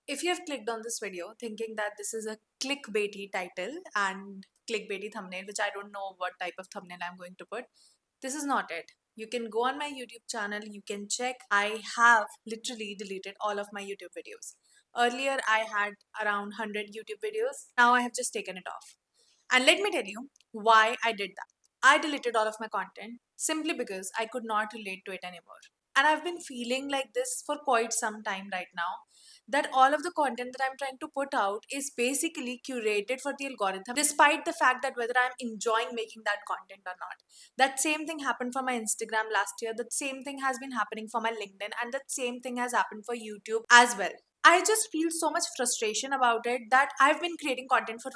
If you have clicked on this video thinking that this is a clickbaity title and clickbaity thumbnail, which I don't know what type of thumbnail I'm going to put, this is not it. You can go on my YouTube channel, you can check. I have literally deleted all of my YouTube videos. Earlier, I had around 100 YouTube videos. Now I have just taken it off. And let me tell you why I did that. I deleted all of my content simply because I could not relate to it anymore. And I've been feeling like this for quite some time right now, that all of the content that I'm trying to put out is basically curated for the algorithm, despite the fact that whether I'm enjoying making that content or not. That same thing happened for my Instagram last year, that same thing has been happening for my LinkedIn, and that same thing has happened for YouTube as well. I just feel so much frustration about it that I've been creating content for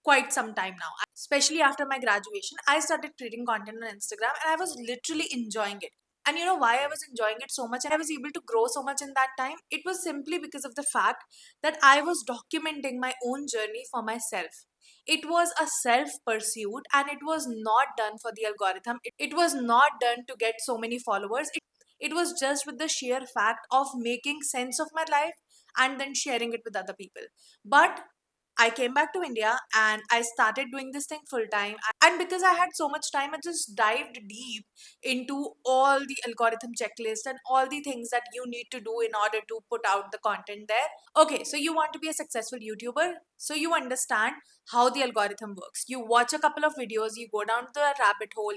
quite some time now. Especially after my graduation, I started creating content on Instagram and I was literally enjoying it. And you know why I was enjoying it so much and I was able to grow so much in that time? It was simply because of the fact that I was documenting my own journey for myself. It was a self pursuit and it was not done for the algorithm. It was not done to get so many followers. It was just with the sheer fact of making sense of my life and then sharing it with other people. But I came back to India and I started doing this thing full time. And because I had so much time, I just dived deep into all the algorithm checklist and all the things that you need to do in order to put out the content there. Okay, so you want to be a successful YouTuber, so you understand how the algorithm works. You watch a couple of videos, you go down the rabbit hole,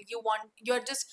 you're just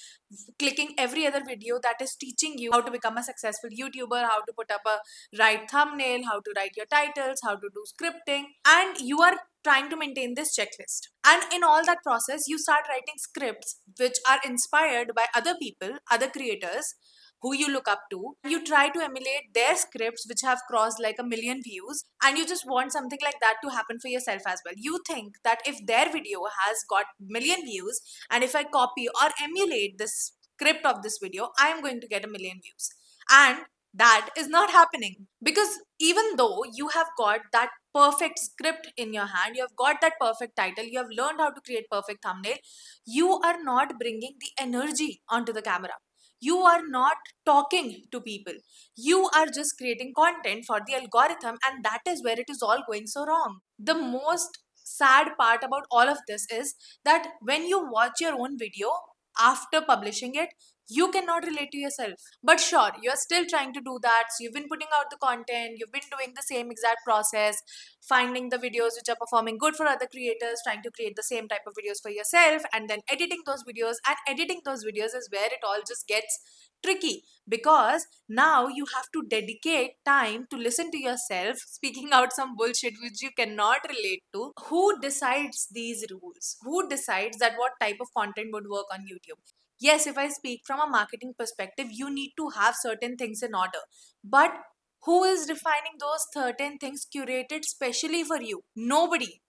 clicking every other video that is teaching you how to become a successful YouTuber, how to put up a right thumbnail, how to write your titles, how to do scripting, and you are trying to maintain this checklist. And in all that process, you start writing scripts which are inspired by other people, other creators who you look up to. You try to emulate their scripts which have crossed like a million views, and you just want something like that to happen for yourself as well. You think that if their video has got million views and if I copy or emulate this script of this video, I am going to get a million views. And that is not happening, because even though you have got that perfect script in your hand, you have got that perfect title, you have learned how to create perfect thumbnail, you are not bringing the energy onto the camera. You are not talking to people. You are just creating content for the algorithm, and that is where it is all going so wrong. The most sad part about all of this is that when you watch your own video after publishing it, you cannot relate to yourself. But sure, you're still trying to do that. So you've been putting out the content, you've been doing the same exact process, finding the videos which are performing good for other creators, trying to create the same type of videos for yourself, and then editing those videos. And editing those videos is where it all just gets tricky, because now you have to dedicate time to listen to yourself speaking out some bullshit which you cannot relate to. Who decides these rules? Who decides that what type of content would work on YouTube? Yes, if I speak from a marketing perspective, you need to have certain things in order. But who is defining those certain things curated specially for you? Nobody.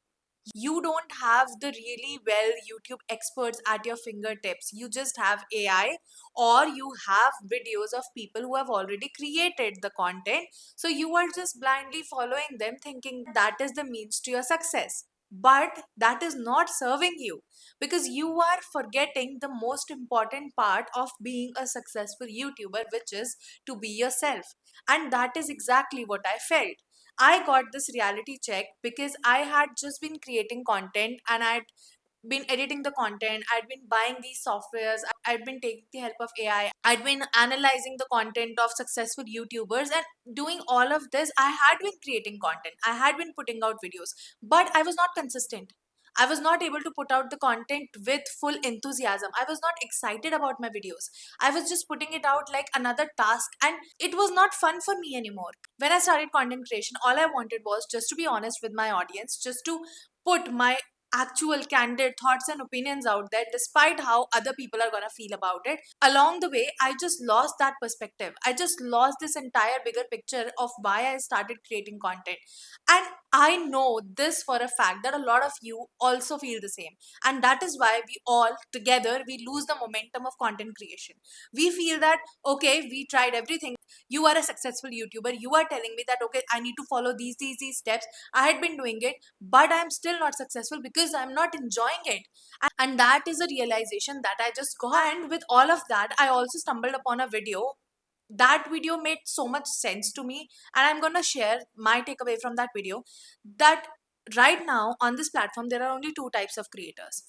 You don't have the really well YouTube experts at your fingertips. You just have AI, or you have videos of people who have already created the content. So you are just blindly following them, thinking that is the means to your success. But that is not serving you, because you are forgetting the most important part of being a successful YouTuber, which is to be yourself. And that is exactly what I felt. I got this reality check because I had just been creating content and I'd been editing the content, I'd been buying these softwares, I'd been taking the help of AI, I'd been analyzing the content of successful YouTubers, and doing all of this, I had been creating content, I had been putting out videos, but I was not consistent. I was not able to put out the content with full enthusiasm. I was not excited about my videos. I was just putting it out like another task, and it was not fun for me anymore. When I started content creation, all I wanted was just to be honest with my audience, just to put my actual candid thoughts and opinions out there, despite how other people are going to feel about it. Along the way, I just lost that perspective. I just lost this entire bigger picture of why I started creating content. And I know this for a fact that a lot of you also feel the same. And that is why we all together we lose the momentum of content creation. We feel that okay, we tried everything. You are a successful YouTuber. You are telling me that okay, I need to follow these steps. I had been doing it, but I'm still not successful because I'm not enjoying it. And that is a realization that I just got. And with all of that, I also stumbled upon a video That video made so much sense to me, and I'm going to share my takeaway from that video, that right now on this platform there are only two types of creators.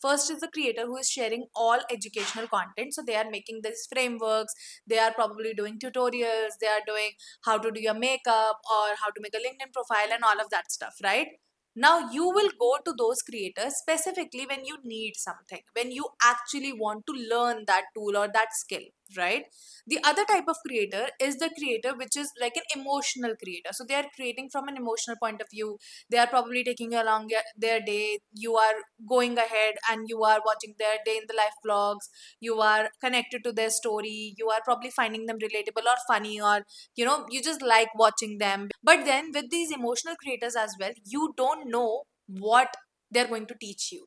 First is the creator who is sharing all educational content, so they are making these frameworks, they are probably doing tutorials, they are doing how to do your makeup or how to make a LinkedIn profile and all of that stuff, right? Now you will go to those creators specifically when you need something, when you actually want to learn that tool or that skill, right? The other type of creator is the creator which is like an emotional creator. So they are creating from an emotional point of view. They are probably taking you along their day. You are going ahead and you are watching their day in the life vlogs. You are connected to their story. You are probably finding them relatable or funny, or you just like watching them. But then with these emotional creators as well, you don't know what they're going to teach you.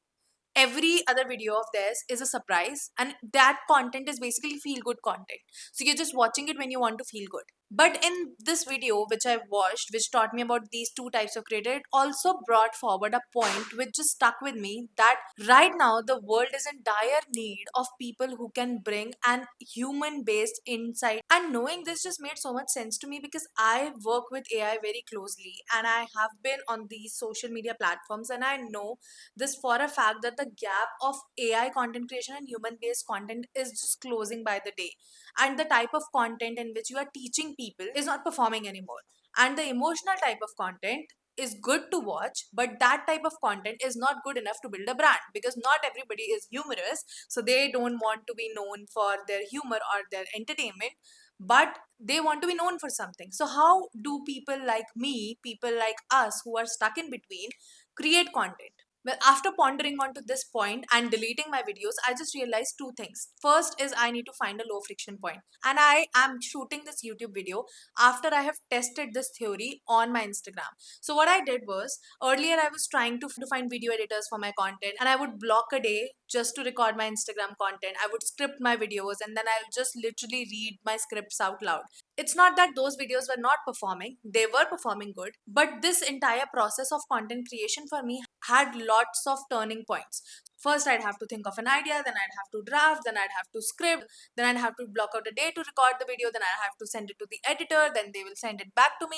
Every other video of theirs is a surprise, and that content is basically feel good content, so you're just watching it when you want to feel good. But in this video which I watched, which taught me about these two types of creator, it also brought forward a point which just stuck with me, that right now the world is in dire need of people who can bring an human based insight. And knowing this just made so much sense to me, because I work with AI very closely and I have been on these social media platforms, and I know this for a fact, that the gap of AI content creation and human based content is just closing by the day. And the type of content in which you are teaching people is not performing anymore. And the emotional type of content is good to watch, but that type of content is not good enough to build a brand, because not everybody is humorous. So they don't want to be known for their humor or their entertainment, but they want to be known for something. So, how do people like me, people like us who are stuck in between, create content? Well, after pondering onto this point and deleting my videos, I just realized two things. First is I need to find a low friction point. And I am shooting this YouTube video after I have tested this theory on my Instagram. So what I did was, earlier I was trying to find video editors for my content, and I would block a day just to record my Instagram content. I would script my videos and then I'll just literally read my scripts out loud. It's not that those videos were not performing, they were performing good, but this entire process of content creation for me had lots of turning points. First, I'd have to think of an idea, then I'd have to draft, then I'd have to script, then I'd have to block out a day to record the video, then I'd have to send it to the editor, then they will send it back to me,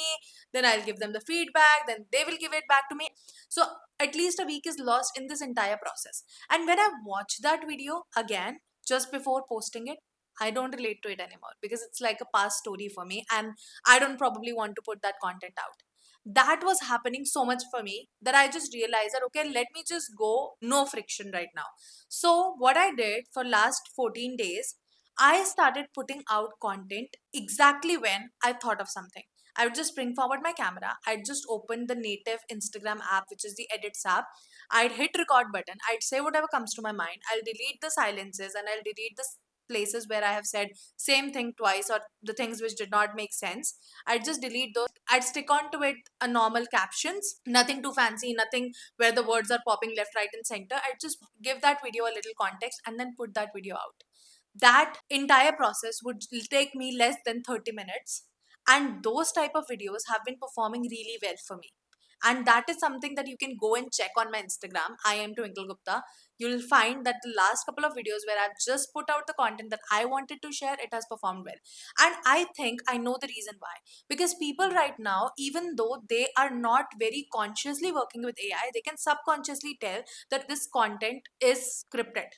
then I'll give them the feedback, then they will give it back to me. So, at least a week is lost in this entire process. And when I watch that video again, just before posting it, I don't relate to it anymore, because it's like a past story for me, and I don't probably want to put that content out. That was happening so much for me that I just realized that okay, let me just go no friction right now. So what I did for last 14 days, I started putting out content exactly when I thought of something. I would just bring forward my camera. I'd just open the native Instagram app, which is the edits app. I'd hit record button. I'd say whatever comes to my mind. I'll delete the silences and I'll delete the places where I have said same thing twice, or the things which did not make sense. I'd just delete those. I'd stick on to it a normal captions, nothing too fancy, nothing where the words are popping left, right, and center. I'd just give that video a little context and then put that video out. That entire process would take me less than 30 minutes. And those type of videos have been performing really well for me. And that is something that you can go and check on my Instagram. I am Twinkle Gupta. You'll find that the last couple of videos where I've just put out the content that I wanted to share, it has performed well. And I think I know the reason why. Because people right now, even though they are not very consciously working with AI, they can subconsciously tell that this content is scripted.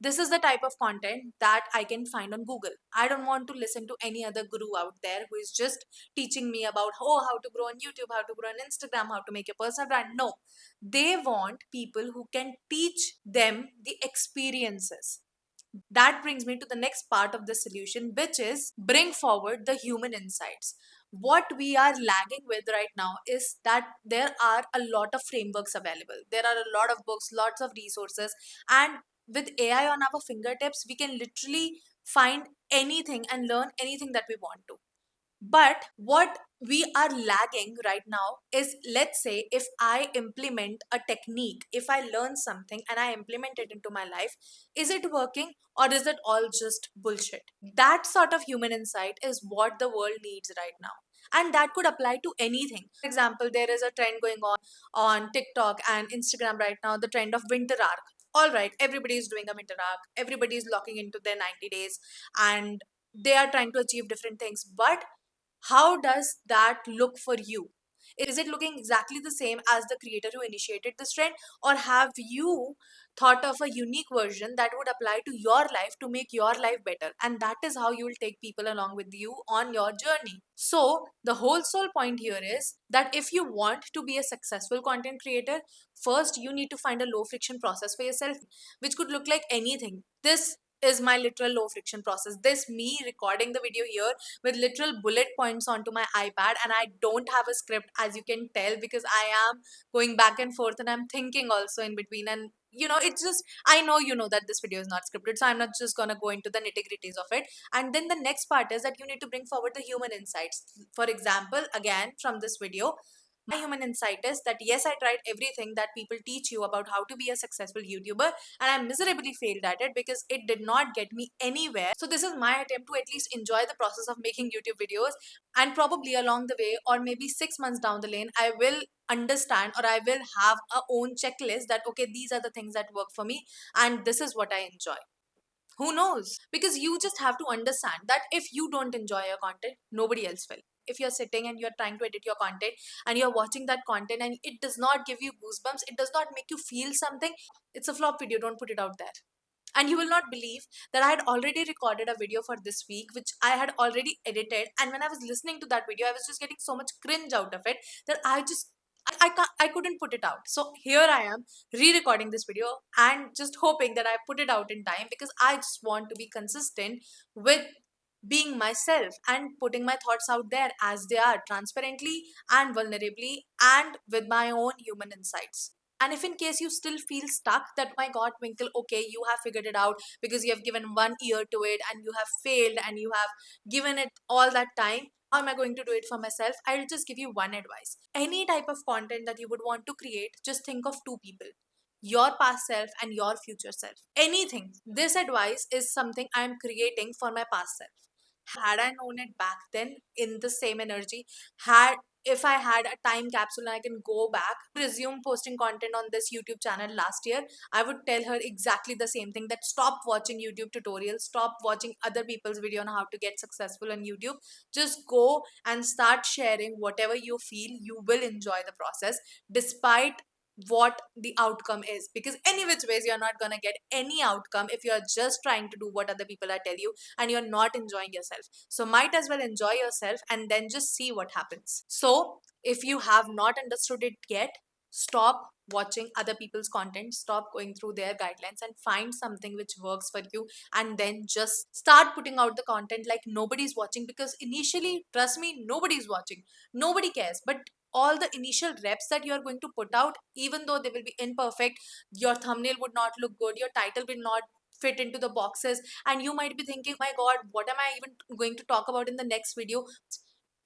This is the type of content that I can find on Google. I don't want to listen to any other guru out there who is just teaching me about how to grow on YouTube, how to grow on Instagram, how to make a personal brand. No, they want people who can teach them the experiences. That brings me to the next part of the solution, which is bring forward the human insights. What we are lagging with right now is that there are a lot of frameworks available. There are a lot of books, lots of resources, and with AI on our fingertips, we can literally find anything and learn anything that we want to. But what we are lagging right now is, let's say, if I implement a technique, if I learn something and I implement it into my life, is it working or is it all just bullshit? That sort of human insight is what the world needs right now. And that could apply to anything. For example, there is a trend going on TikTok and Instagram right now, the trend of winter arc. All right, everybody is doing a winter arc, everybody is locking into their 90 days, and they are trying to achieve different things, but how does that look for you? Is it looking exactly the same as the creator who initiated this trend, or have you thought of a unique version that would apply to your life to make your life better? And that is how you will take people along with you on your journey. So the whole sole point here is that if you want to be a successful content creator, first you need to find a low friction process for yourself, which could look like anything. This is my literal low friction process. This me recording the video here with literal bullet points onto my iPad, and I don't have a script, as you can tell, because I am going back and forth and I'm thinking also in between. And it's just, I know you know that this video is not scripted, so I'm not just gonna go into the nitty-gritties of it. And then the next part is that you need to bring forward the human insights. For example, again from this video, my human insight is that yes, I tried everything that people teach you about how to be a successful YouTuber, and I miserably failed at it because it did not get me anywhere. So this is my attempt to at least enjoy the process of making YouTube videos, and probably along the way, or maybe 6 months down the lane, I will understand, or I will have a own checklist that okay, these are the things that work for me and this is what I enjoy. Who knows? Because you just have to understand that if you don't enjoy your content, nobody else will. If you're sitting and you're trying to edit your content and you're watching that content and it does not give you goosebumps, it does not make you feel something, it's a flop video. Don't put it out there. And you will not believe that I had already recorded a video for this week, which I had already edited. And when I was listening to that video, I was just getting so much cringe out of it that I couldn't put it out. So here I am re-recording this video and just hoping that I put it out in time, because I just want to be consistent with being myself and putting my thoughts out there as they are, transparently and vulnerably, and with my own human insights. And if in case you still feel stuck that, my God, Twinkle, okay, you have figured it out because you have given one ear to it and you have failed and you have given it all that time, how am I going to do it for myself? I'll just give you one advice. Any type of content that you would want to create, just think of two people: your past self and your future self. Anything. This advice is something I'm creating for my past self. Had I known it back then in the same energy, had if I had a time capsule and I can go back, resume posting content on this YouTube channel last year, I would tell her exactly the same thing: that stop watching YouTube tutorials, stop watching other people's video on how to get successful on YouTube. Just go and start sharing whatever you feel. You will enjoy the process despite what the outcome is, because any which ways you're not gonna get any outcome if you're just trying to do what other people are telling you and you're not enjoying yourself. So might as well enjoy yourself and then just see what happens. So if you have not understood it yet, stop watching other people's content, stop going through their guidelines, and find something which works for you, and then just start putting out the content like nobody's watching. Because initially, trust me, nobody's watching, nobody cares, but all the initial reps that you're going to put out, even though they will be imperfect, your thumbnail would not look good, your title will not fit into the boxes, and you might be thinking, my God, what am I even going to talk about in the next video?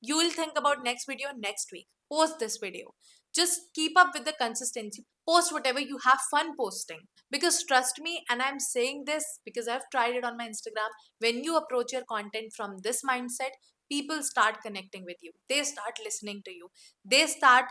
You will think about next video next week. Post this video. Just keep up with the consistency. Post whatever you have fun posting. Because trust me, and I'm saying this because I've tried it on my Instagram, when you approach your content from this mindset, people start connecting with you. They start listening to you. They start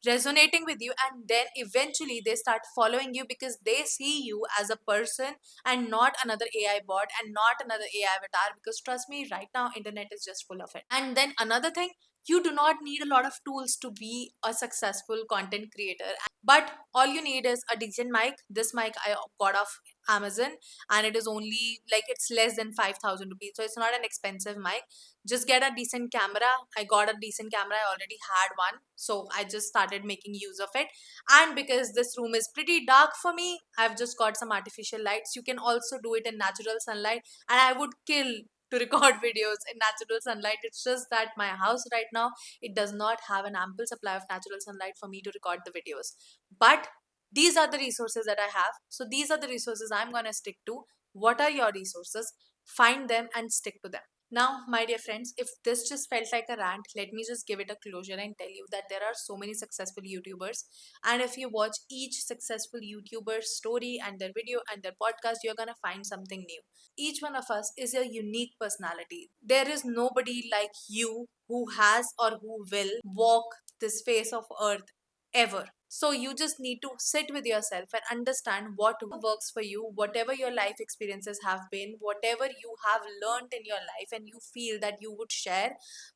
resonating with you, and then eventually they start following you because they see you as a person and not another AI bot and not another AI avatar. Because trust me, right now internet is just full of it. And then another thing, you do not need a lot of tools to be a successful content creator, but all you need is a decent mic. This mic I got off Amazon, and it is only like, it's less than 5,000 rupees, so it's not an expensive mic. Just get a decent camera. I got a decent camera, I already had one, so I just started making use of it. And because this room is pretty dark for me, I've just got some artificial lights. You can also do it in natural sunlight, and I would kill to record videos in natural sunlight. It's just that my house right now, it does not have an ample supply of natural sunlight for me to record the videos. But these are the resources that I have, so these are the resources I'm going to stick to. What are your resources? Find them and stick to them. Now, my dear friends, if this just felt like a rant, let me just give it a closure and tell you that there are so many successful YouTubers. And if you watch each successful YouTuber's story and their video and their podcast, you're going to find something new. Each one of us is a unique personality. There is nobody like you who has or who will walk this face of earth ever. So you just need to sit with yourself and understand what works for you, whatever your life experiences have been, whatever you have learned in your life, and you feel that you would share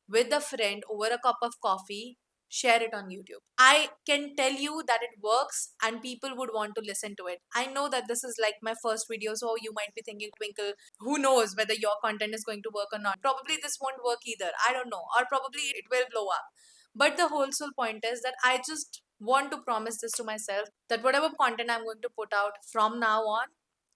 with a friend over a cup of coffee, share it on YouTube. I can tell you that it works and people would want to listen to it. I know that this is like my first video, so you might be thinking, Twinkle, who knows whether your content is going to work or not? Probably this won't work either. I don't know. Or probably it will blow up. But the whole sole point is that I just want to promise this to myself that whatever content I'm going to put out from now on,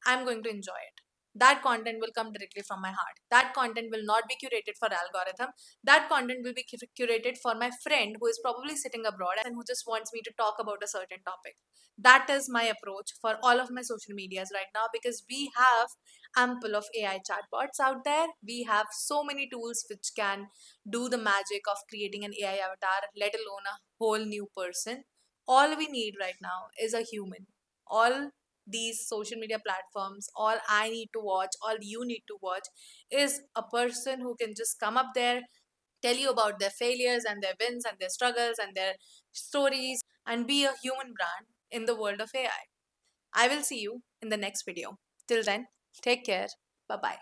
I'm going to enjoy it. That content will come directly from my heart. That content will not be curated for algorithm. That content will be curated for my friend who is probably sitting abroad and who just wants me to talk about a certain topic. That is my approach for all of my social medias right now, because we have ample of AI chatbots out there. We have so many tools which can do the magic of creating an AI avatar, let alone a whole new person. All we need right now is a human. All these social media platforms, all I need to watch, all you need to watch is a person who can just come up there, tell you about their failures and their wins and their struggles and their stories, and be a human brand in the world of AI. I will see you in the next video. Till then, take care. Bye bye.